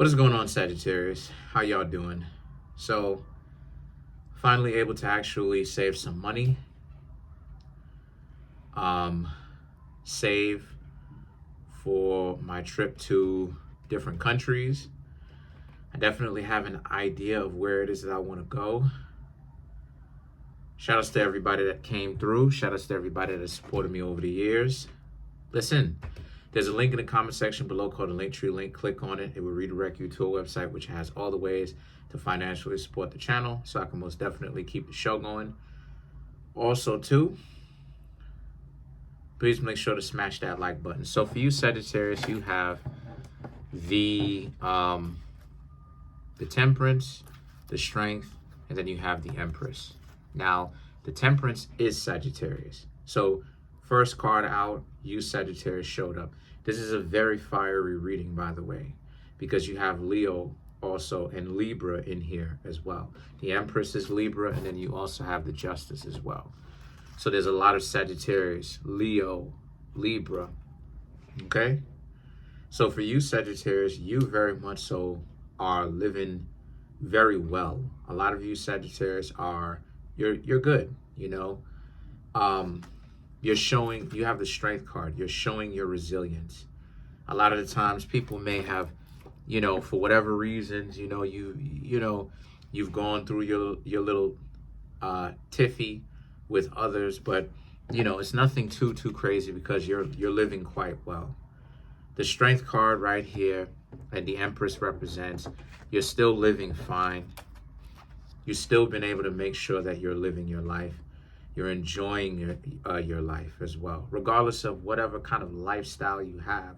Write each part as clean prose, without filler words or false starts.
What is going on, Sagittarius? How y'all doing? So, finally able to actually save some money. Save for my trip to different countries. I definitely have an idea of where it is that I want to go. Shout outs to everybody that came through. Shout outs to everybody that has supported me over the years. Listen, there's a link in the comment section below called the Linktree link. Click on it. It will redirect you to a website which has all the ways to financially support the channel, so I can most definitely keep the show going. Also, too, please make sure to smash that like button. So for you, Sagittarius, you have the Temperance, the Strength, and then you have the Empress. Now, the Temperance is Sagittarius. So first card out, you Sagittarius showed up. This is a very fiery reading, by the way, because you have Leo also and Libra in here as well. The Empress is Libra, and then you also have the Justice as well. So there's a lot of Sagittarius, Leo, Libra, okay? So for you, Sagittarius, you very much so are living very well. A lot of you Sagittarius are, you're good, you know? You're showing, you have the Strength card. You're showing your resilience. A lot of the times people may have, you know, for whatever reasons, you know, you've gone through your little tiffy with others, but you know, it's nothing too crazy because you're living quite well. The Strength card right here and the Empress represents you're still living fine. You've still been able to make sure that you're living your life. You're enjoying your life as well, regardless of whatever kind of lifestyle you have,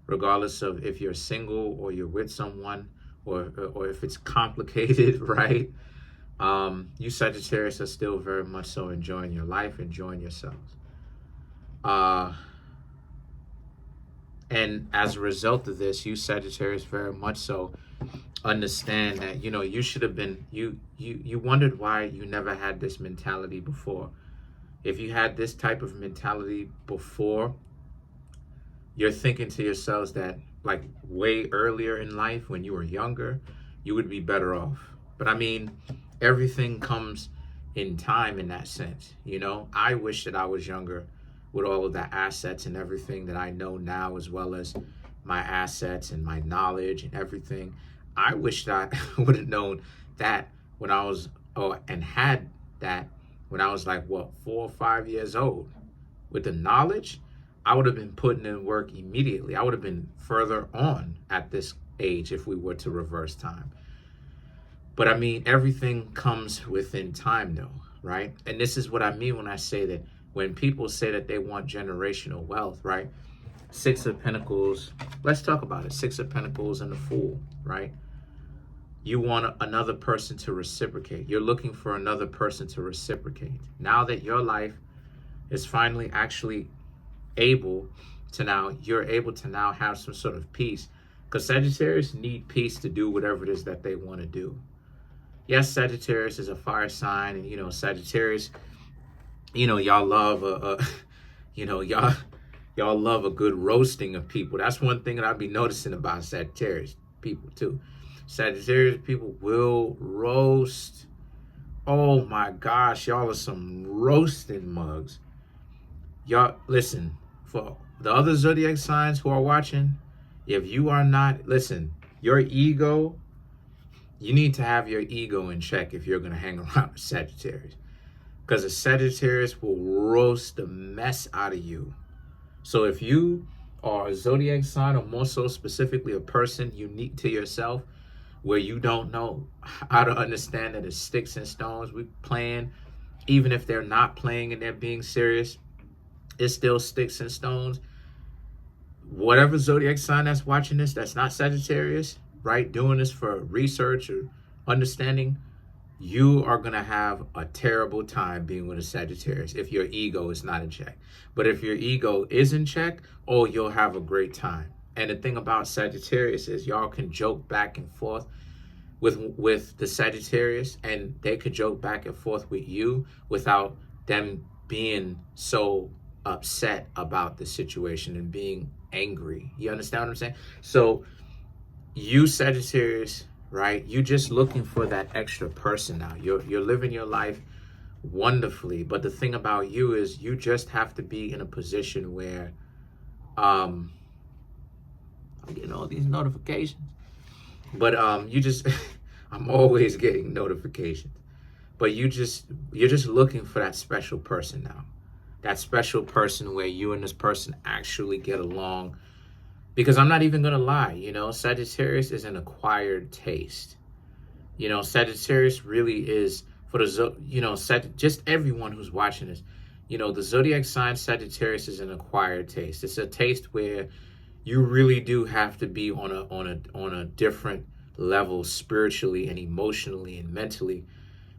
regardless of if you're single or you're with someone or if it's complicated, right? You Sagittarius are still very much so enjoying your life, enjoying yourselves. And as a result of this, you Sagittarius very much so understand that, you know, you should have been, you wondered why you never had this mentality before. If you had this type of mentality before, you're thinking to yourselves that like way earlier in life when you were younger, you would be better off. But I mean, everything comes in time in that sense, you know? I wish that I was younger with all of the assets and everything that I know now, as well as my assets and my knowledge and everything. I wish that I would have known that when I was, and had that when I was like, what, 4 or 5 years old. With the knowledge, I would have been putting in work immediately. I would have been further on at this age if we were to reverse time. But I mean, everything comes within time though, right? And this is what I mean when I say that when people say that they want generational wealth, right? Six of Pentacles, let's talk about it. Six of Pentacles and the Fool, right? You want another person to reciprocate. You're looking for another person to reciprocate. Now that your life is finally actually able to now, you're able to now have some sort of peace. Because Sagittarius need peace to do whatever it is that they want to do. Yes, Sagittarius is a fire sign, and you know, Sagittarius, you know, y'all love you know, y'all love a good roasting of people. That's one thing that I'll be noticing about Sagittarius people too. Sagittarius people will roast. Oh my gosh, y'all are some roasting mugs. Y'all, listen, for the other zodiac signs who are watching, if you are not, listen, your ego, you need to have your ego in check if you're going to hang around with Sagittarius. Because a Sagittarius will roast the mess out of you. So if you are a zodiac sign, or more so specifically a person unique to yourself, where you don't know how to understand that it's sticks and stones, we playing, even if they're not playing and they're being serious, it's still sticks and stones. Whatever zodiac sign that's watching this, that's not Sagittarius, right, doing this for research or understanding, you are going to have a terrible time being with a Sagittarius if your ego is not in check. But if your ego is in check, oh, you'll have a great time. And the thing about Sagittarius is y'all can joke back and forth with the Sagittarius, and they could joke back and forth with you without them being so upset about the situation and being angry. You understand what I'm saying? So you Sagittarius, right? You just looking for that extra person now. You're living your life wonderfully, but the thing about you is you just have to be in a position where I'm getting all these notifications, but you just I'm always getting notifications, but you're just looking for that special person now, that special person where you and this person actually get along. Because I'm not even gonna lie, Sagittarius is an acquired taste. Sagittarius really is, for the just everyone who's watching this, the zodiac sign Sagittarius is an acquired taste. It's a taste where you really do have to be on a different level spiritually and emotionally and mentally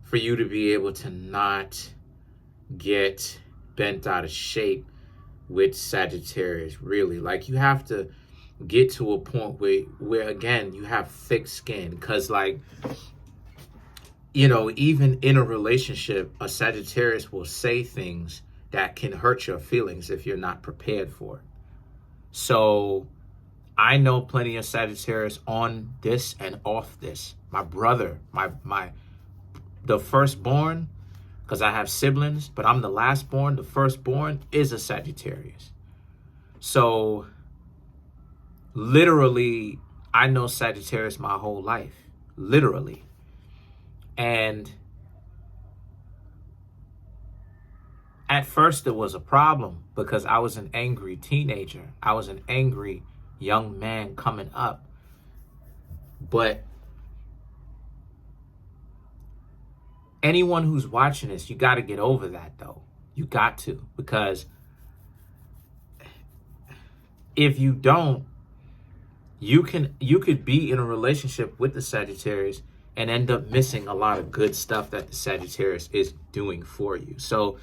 for you to be able to not get bent out of shape with Sagittarius. Really, like, you have to get to a point where again you have thick skin, because even in a relationship, a Sagittarius will say things that can hurt your feelings if you're not prepared for it. So I know plenty of Sagittarius on this and off this. My brother, the firstborn, because I have siblings, but I'm the last born. The firstborn is a Sagittarius. So literally, I know Sagittarius my whole life, literally. And at first it was a problem because I was an angry teenager. I was an angry young man coming up. But anyone who's watching this, you got to get over that, though. You got to, because if you don't, you could be in a relationship with the Sagittarius and end up missing a lot of good stuff that the Sagittarius is doing for you. So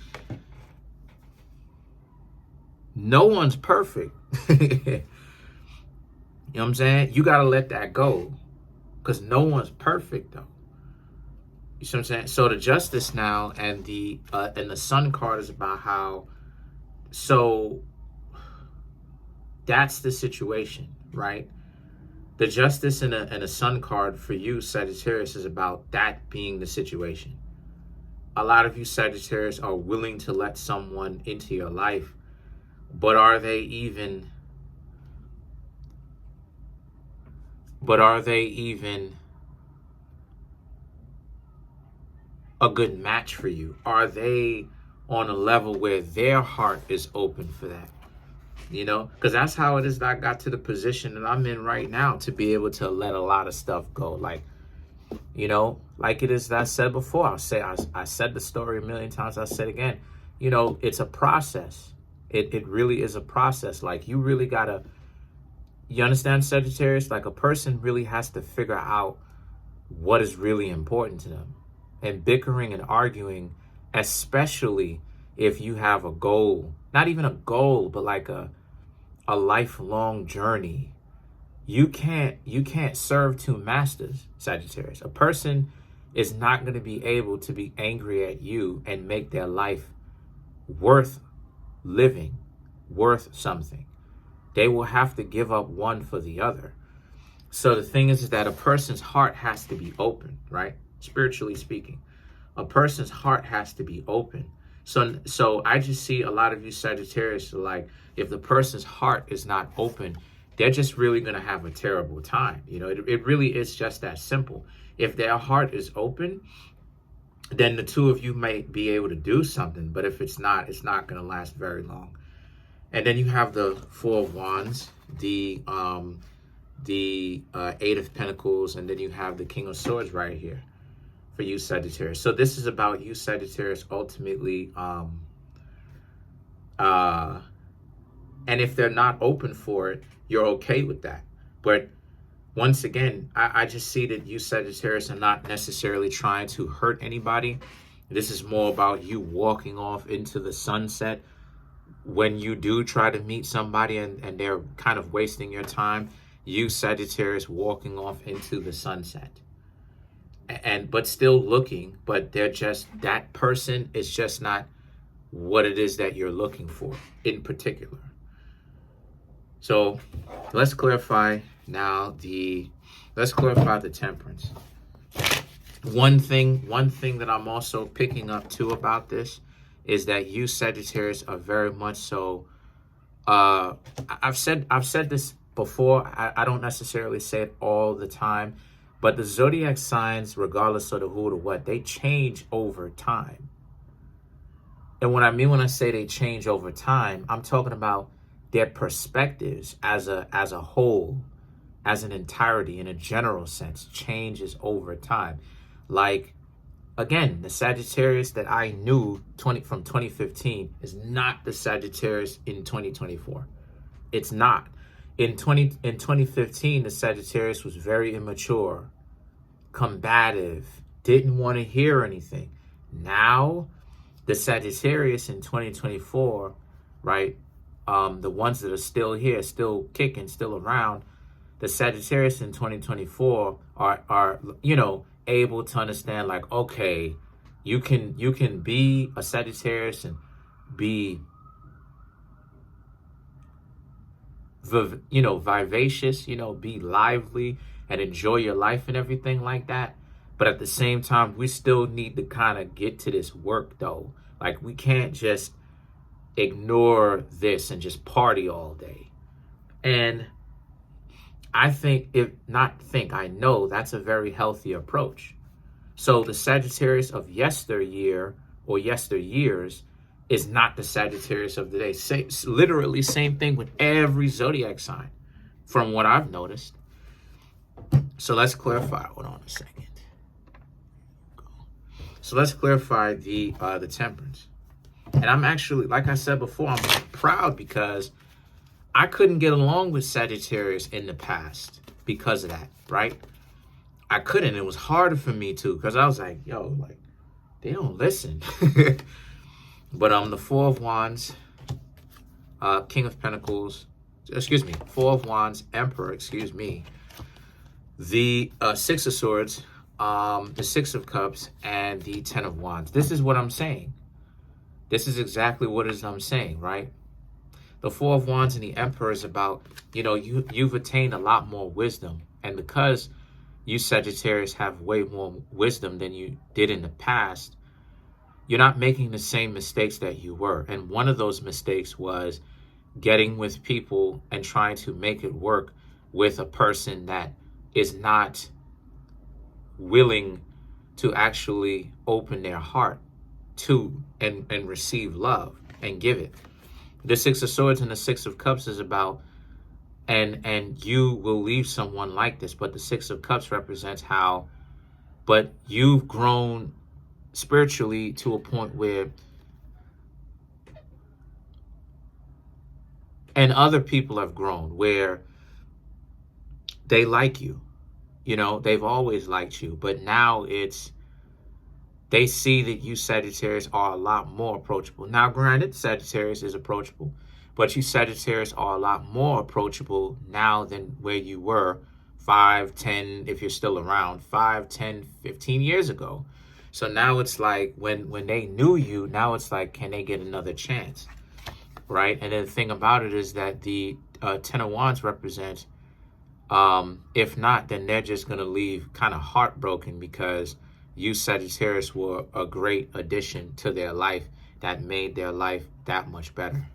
no one's perfect. You know what I'm saying? You got to let that go, because no one's perfect, though. You see what I'm saying? So the Justice now and the Sun card is about how, so that's the situation, right? The Justice and a Sun card for you, Sagittarius, is about that being the situation. A lot of you Sagittarius are willing to let someone into your life, but are they even a good match for you? Are they on a level where their heart is open for that? Because that's how it is that I got to the position that I'm in right now, to be able to let a lot of stuff go. Like it is that I said before. I said the story a million times. I said again, it's a process. It really is a process. Like, you really gotta, you understand, Sagittarius? Like, a person really has to figure out what is really important to them. And bickering and arguing, especially if you have a goal, not even a goal, but like a lifelong journey, you can't serve two masters, Sagittarius. A person is not going to be able to be angry at you and make their life worth living, worth something. They will have to give up one for the other. So the thing is that a person's heart has to be open, right? Spiritually speaking, a person's heart has to be open. So I just see a lot of you Sagittarius, like, if the person's heart is not open, they're just really going to have a terrible time. It really is just that simple. If their heart is open, then the two of you may be able to do something. But if it's not going to last very long. And then you have the Four of Wands, the Eight of Pentacles, and then you have the King of Swords right here for you Sagittarius. So this is about you Sagittarius ultimately, and if they're not open for it, you're okay with that. But once again, I just see that you Sagittarius are not necessarily trying to hurt anybody. This is more about you walking off into the sunset. When you do try to meet somebody and they're kind of wasting your time, you Sagittarius walking off into the sunset. But still looking, but that person is just not what it is that you're looking for in particular. So let's clarify Now let's clarify the temperance. One thing that I'm also picking up too about this is that you Sagittarius are very much so. I've said this before. I don't necessarily say it all the time, but the zodiac signs, regardless of the who or what, they change over time. And what I mean when I say they change over time, I'm talking about their perspectives as a whole, as an entirety, in a general sense, changes over time. Like, again, the Sagittarius that I knew from 2015 is not the Sagittarius in 2024. It's not. In 2015, the Sagittarius was very immature, combative, didn't want to hear anything. Now, the Sagittarius in 2024, right? The ones that are still here, still kicking, still around, the Sagittarius in 2024 are able to understand, like, okay, you can be a Sagittarius and be vivacious, be lively and enjoy your life and everything like that. But at the same time, we still need to kind of get to this work though. Like, we can't just ignore this and just party all day. And I know that's a very healthy approach. So the Sagittarius of yesteryear or yesteryears is not the Sagittarius of today. Literally same thing with every zodiac sign from what I've noticed. So let's clarify. Hold on a second. So let's clarify the temperance. And I'm actually, like I said before, I'm proud because I couldn't get along with Sagittarius in the past because of that, right? I couldn't. It was harder for me too because I was like, they don't listen. But the Four of Wands, King of Pentacles, Four of Wands, Emperor, the Six of Swords, the Six of Cups, and the Ten of Wands. This is what I'm saying. This is exactly what I'm saying, right? The Four of Wands and the Emperor is about, you've attained a lot more wisdom. And because you Sagittarius have way more wisdom than you did in the past, you're not making the same mistakes that you were. And one of those mistakes was getting with people and trying to make it work with a person that is not willing to actually open their heart to and receive love and give it. The Six of Swords and the Six of Cups is about, and you will leave someone like this, but the Six of Cups represents but you've grown spiritually to a point where, and other people have grown where they like you, they've always liked you, but now they see that you Sagittarius are a lot more approachable. Now, granted, Sagittarius is approachable, but you Sagittarius are a lot more approachable now than where you were 5, 10, if you're still around, 5, 10, 15 years ago. So now it's like when they knew you, now it's like, can they get another chance, right? And then the thing about it is that the Ten of Wands represents, if not, then they're just going to leave kind of heartbroken because you Sagittarius were a great addition to their life that made their life that much better.